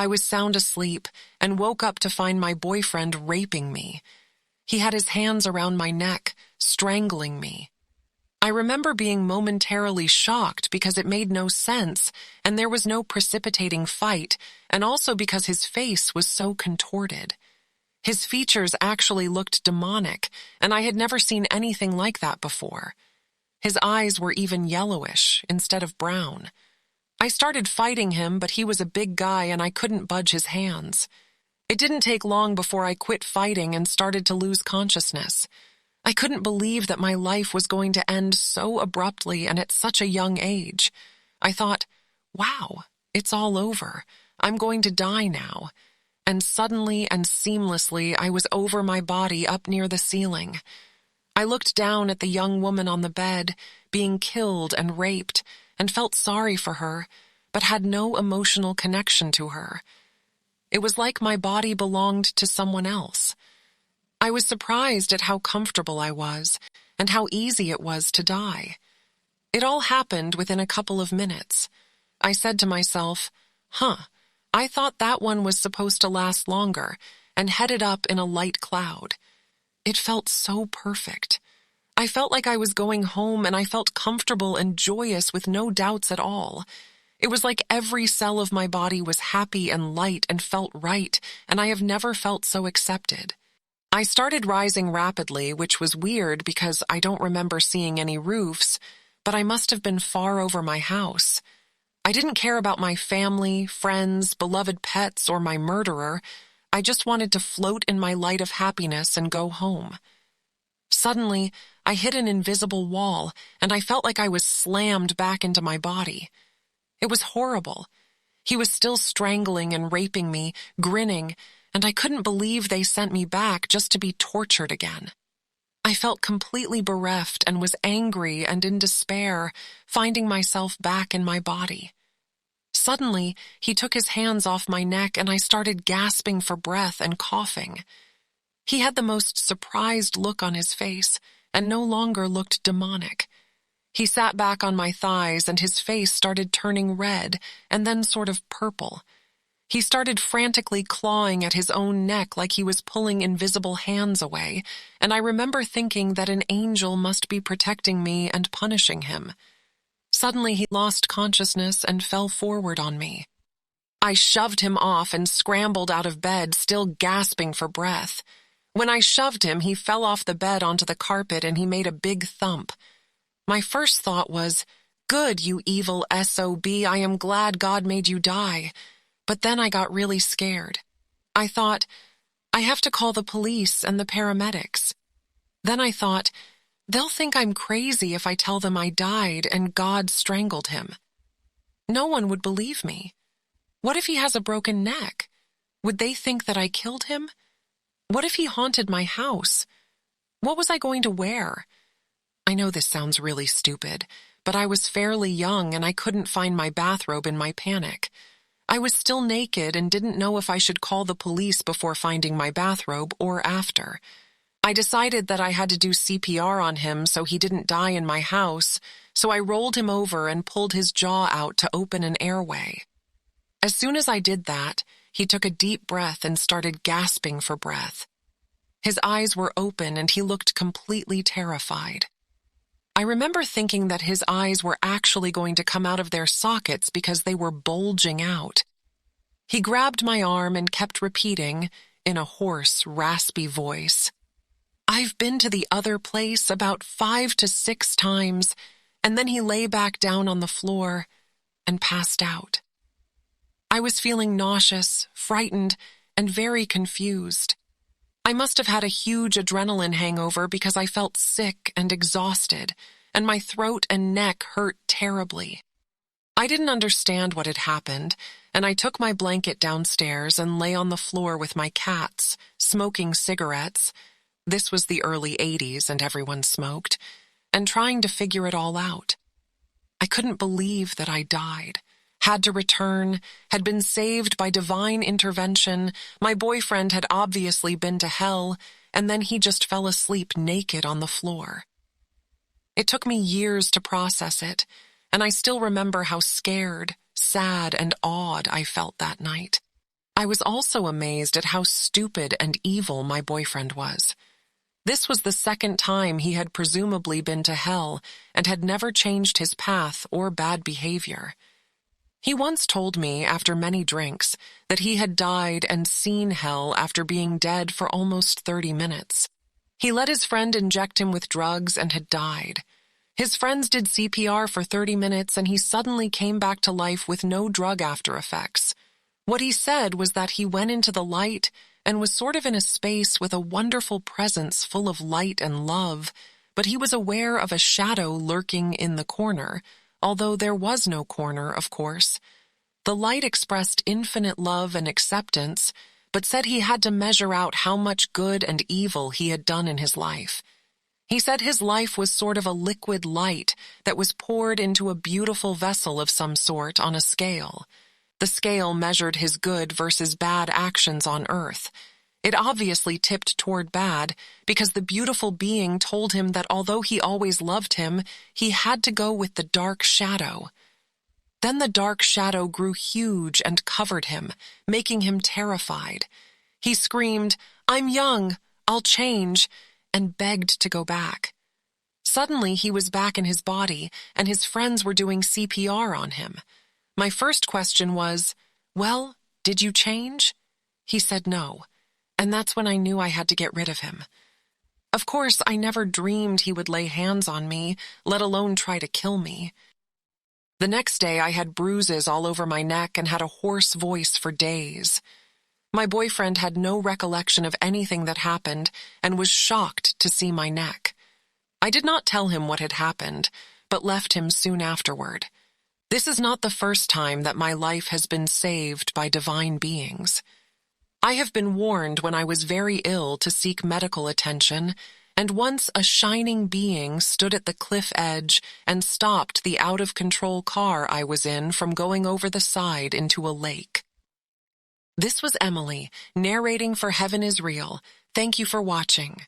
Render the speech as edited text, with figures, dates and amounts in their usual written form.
I was sound asleep and woke up to find my boyfriend raping me. He had his hands around my neck, strangling me. I remember being momentarily shocked because it made no sense and there was no precipitating fight, and also because his face was so contorted. His features actually looked demonic, and I had never seen anything like that before. His eyes were even yellowish instead of brown. I started fighting him, but he was a big guy and I couldn't budge his hands. It didn't take long before I quit fighting and started to lose consciousness. I couldn't believe that my life was going to end so abruptly and at such a young age. I thought, wow, it's all over. I'm going to die now. And suddenly and seamlessly, I was over my body up near the ceiling. I looked down at the young woman on the bed, being killed and raped, and felt sorry for her, but had no emotional connection to her. It was like my body belonged to someone else. I was surprised at how comfortable I was, and how easy it was to die. It all happened within a couple of minutes. I said to myself, I thought that one was supposed to last longer, and headed up in a light cloud. It felt so perfect. I felt like I was going home, and I felt comfortable and joyous with no doubts at all. It was like every cell of my body was happy and light and felt right, and I have never felt so accepted. I started rising rapidly, which was weird because I don't remember seeing any roofs, but I must have been far over my house. I didn't care about my family, friends, beloved pets, or my murderer. I just wanted to float in my light of happiness and go home. Suddenly, I hit an invisible wall, and I felt like I was slammed back into my body. It was horrible. He was still strangling and raping me, grinning, and I couldn't believe they sent me back just to be tortured again. I felt completely bereft and was angry and in despair, finding myself back in my body. Suddenly, he took his hands off my neck and I started gasping for breath and coughing. He had the most surprised look on his face and no longer looked demonic. He sat back on my thighs and his face started turning red and then sort of purple. He started frantically clawing at his own neck like he was pulling invisible hands away, and I remember thinking that an angel must be protecting me and punishing him. Suddenly he lost consciousness and fell forward on me. I shoved him off and scrambled out of bed, still gasping for breath. When I shoved him, he fell off the bed onto the carpet and he made a big thump. My first thought was, "Good, you evil SOB, I am glad God made you die." But then I got really scared. I thought, I have to call the police and the paramedics. Then I thought, they'll think I'm crazy if I tell them I died and God strangled him. No one would believe me. What if he has a broken neck? Would they think that I killed him? What if he haunted my house? What was I going to wear? I know this sounds really stupid, but I was fairly young and I couldn't find my bathrobe in my panic. I was still naked and didn't know if I should call the police before finding my bathrobe or after. I decided that I had to do CPR on him so he didn't die in my house, so I rolled him over and pulled his jaw out to open an airway. As soon as I did that, he took a deep breath and started gasping for breath. His eyes were open and he looked completely terrified. I remember thinking that his eyes were actually going to come out of their sockets because they were bulging out. He grabbed my arm and kept repeating, in a hoarse, raspy voice, "I've been to the other place about 5 to 6 times," and then he lay back down on the floor and passed out. I was feeling nauseous, frightened, and very confused. I must have had a huge adrenaline hangover because I felt sick and exhausted, and my throat and neck hurt terribly. I didn't understand what had happened, and I took my blanket downstairs and lay on the floor with my cats, smoking cigarettes. This was the early 80s and everyone smoked, and trying to figure it all out. I couldn't believe that I died. Had to return, had been saved by divine intervention, my boyfriend had obviously been to hell, and then he just fell asleep naked on the floor. It took me years to process it, and I still remember how scared, sad, and awed I felt that night. I was also amazed at how stupid and evil my boyfriend was. This was the second time he had presumably been to hell and had never changed his path or bad behavior. He once told me, after many drinks, that he had died and seen hell after being dead for almost 30 minutes. He let his friend inject him with drugs and had died. His friends did CPR for 30 minutes and he suddenly came back to life with no drug after effects. What he said was that he went into the light and was sort of in a space with a wonderful presence full of light and love, but he was aware of a shadow lurking in the corner, although there was no corner, of course. The light expressed infinite love and acceptance, but said he had to measure out how much good and evil he had done in his life. He said his life was sort of a liquid light that was poured into a beautiful vessel of some sort on a scale. The scale measured his good versus bad actions on Earth. It obviously tipped toward bad because the beautiful being told him that although he always loved him, he had to go with the dark shadow. Then the dark shadow grew huge and covered him, making him terrified. He screamed, "I'm young, I'll change," and begged to go back. Suddenly he was back in his body, and his friends were doing CPR on him. My first question was, "Well, did you change?" He said no. And that's when I knew I had to get rid of him. Of course, I never dreamed he would lay hands on me, let alone try to kill me. The next day, I had bruises all over my neck and had a hoarse voice for days. My boyfriend had no recollection of anything that happened and was shocked to see my neck. I did not tell him what had happened, but left him soon afterward. This is not the first time that my life has been saved by divine beings. I have been warned when I was very ill to seek medical attention, and once a shining being stood at the cliff edge and stopped the out-of-control car I was in from going over the side into a lake. This was Emily, narrating for Heaven is Real. Thank you for watching.